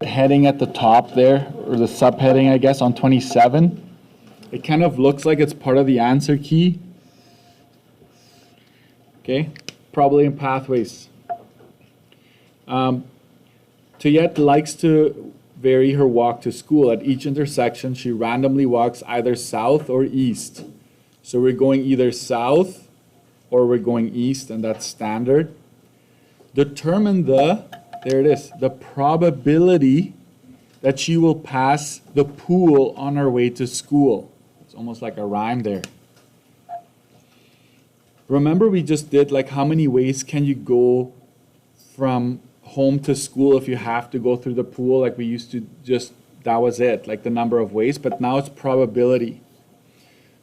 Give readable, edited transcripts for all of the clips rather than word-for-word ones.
heading at the top there, or the subheading, I guess, on 27. It kind of looks like it's part of the answer key. Okay, probably in pathways. Tuyet likes to vary her walk to school. At each intersection, she randomly walks either south or east. So we're going either south or we're going east, and that's standard. Determine the, there it is, the probability that she will pass the pool on her way to school. It's almost like a rhyme there. Remember we just did like how many ways can you go from home to school if you have to go through the pool? Like we used to just, that was it, like the number of ways, but now it's probability.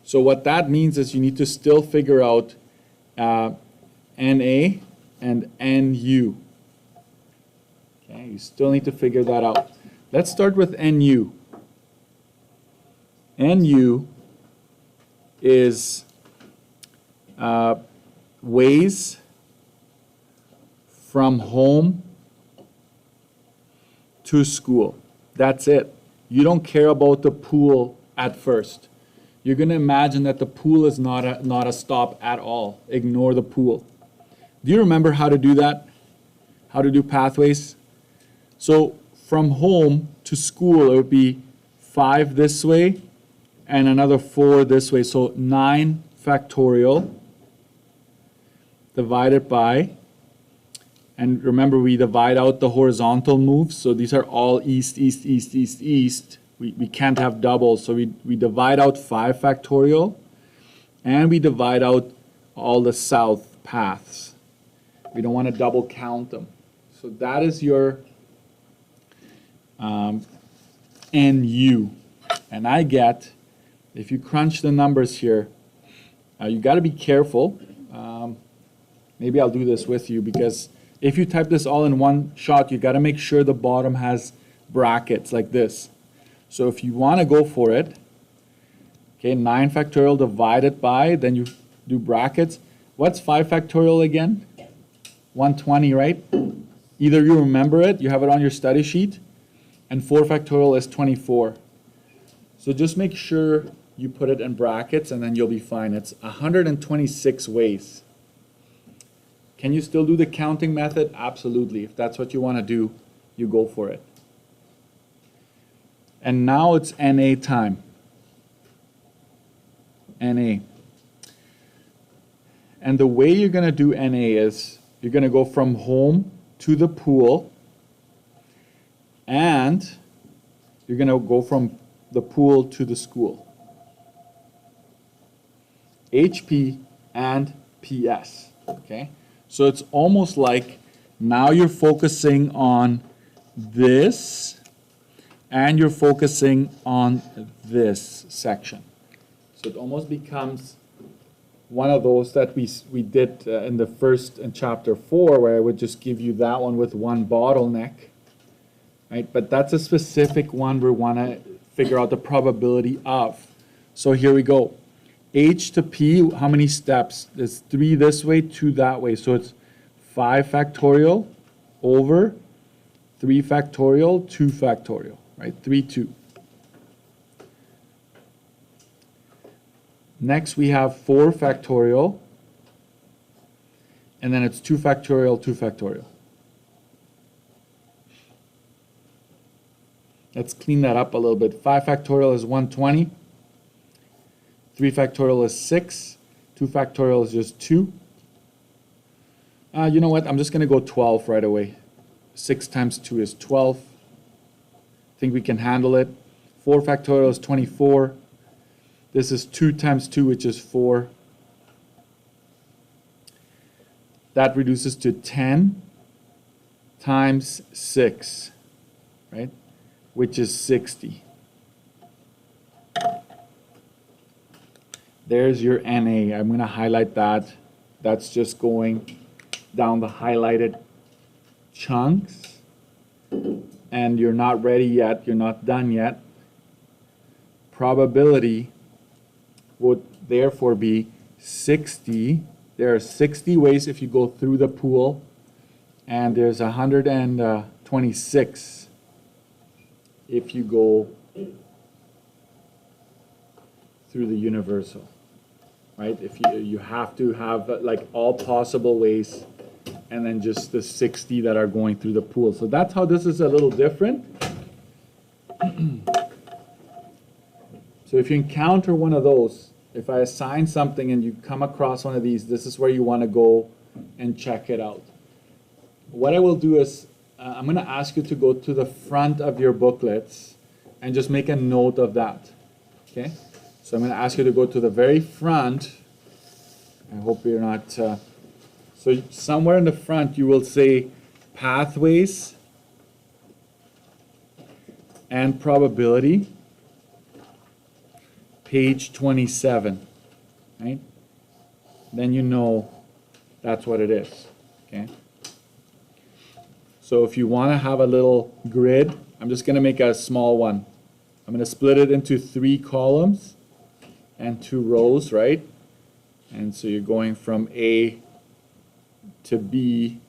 So what that means is you need to still figure out NA and NU. Okay, you still need to figure that out. Let's start with NU. NU is ways from home to school. That's it. You don't care about the pool at first. You're going to imagine that the pool is not a stop at all. Ignore the pool. Do you remember how to do that? How to do pathways? So from home to school, it would be 5 this way and another 4 this way. So 9 factorial divided by, and remember we divide out the horizontal moves. So these are all east, east, east, east, east. We can't have doubles, so we divide out 5 factorial, and we divide out all the south paths. We don't want to double count them. So that is your NU. And I get, if you crunch the numbers here, you got to be careful. Maybe I'll do this with you, because if you type this all in one shot, you got to make sure the bottom has brackets like this. So if you want to go for it, okay, 9 factorial divided by, then you do brackets. What's 5 factorial again? 120, right? Either you remember it, you have it on your study sheet, and 4 factorial is 24. So just make sure you put it in brackets, and then you'll be fine. It's 126 ways. Can you still do the counting method? Absolutely. If that's what you want to do, you go for it. And now it's NA time. NA. And the way you're going to do NA is you're going to go from home to the pool, and you're going to go from the pool to the school. HP and PS. Okay? So it's almost like now you're focusing on this, and you're focusing on this section. So it almost becomes one of those that we did in the first, in chapter 4, where I would just give you that one with one bottleneck, right? But that's a specific one we want to figure out the probability of. So here we go. H to P, how many steps? There's 3 this way, 2 that way. So it's 5 factorial over 3 factorial, 2 factorial. Right, 3, 2. Next we have 4 factorial, and then it's 2 factorial, 2 factorial. Let's clean that up a little bit. 5 factorial is 120, 3 factorial is 6, 2 factorial is just 2. You know what, I'm just going to go 12 right away. 6 times 2 is 12. Think we can handle it. 4 factorial is 24. This is 2 times 2, which is 4. That reduces to 10 times 6, right? Which is 60. There's your NA. I'm going to highlight that. That's just going down the highlighted chunks. And you're not ready yet, you're not done yet. Probability would therefore be 60. There are 60 ways if you go through the pool, and there's 126 if you go through the universal, right? If you have to have like all possible ways and then just the 60 that are going through the pool. So that's how this is a little different. So if you encounter one of those, if I assign something and you come across one of these, this is where you want to go and check it out. What I will do is I'm going to ask you to go to the front of your booklets and just make a note of that. Okay? So I'm going to ask you to go to the very front. I hope you're not... so somewhere in the front you will say pathways and probability, page 27, right? Then you know that's what it is, okay? So if you want to have a little grid, I'm just going to make a small one. I'm going to split it into 3 columns and 2 rows, right? And so you're going from A to B,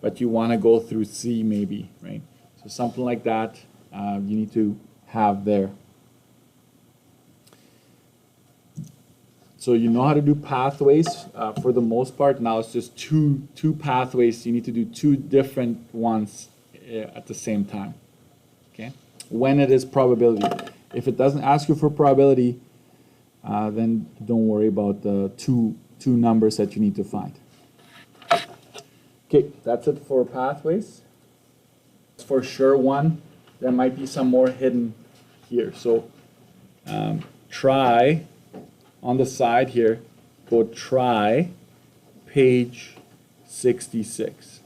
but you want to go through C maybe, right? So something like that you need to have there. So you know how to do pathways for the most part. Now it's just two pathways. You need to do 2 different ones at the same time, okay? When it is probability. If it doesn't ask you for probability, then don't worry about the two numbers that you need to find. Okay, that's it for pathways. For sure one, there might be some more hidden here. So try, on the side here, go try page 66.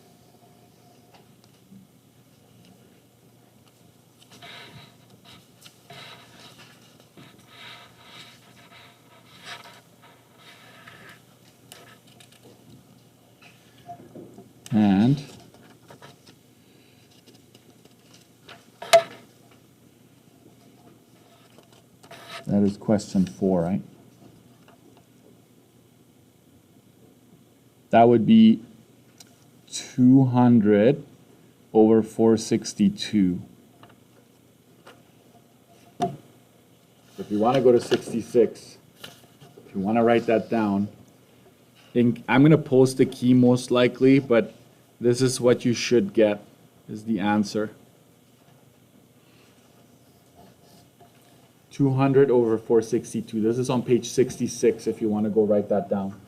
And that is question 4, right? That would be 200 over 462. If you want to go to 66, if you want to write that down, I'm going to post the key most likely, but this is what you should get, is the answer. 200 over 462. This is on page 66 if you want to go write that down.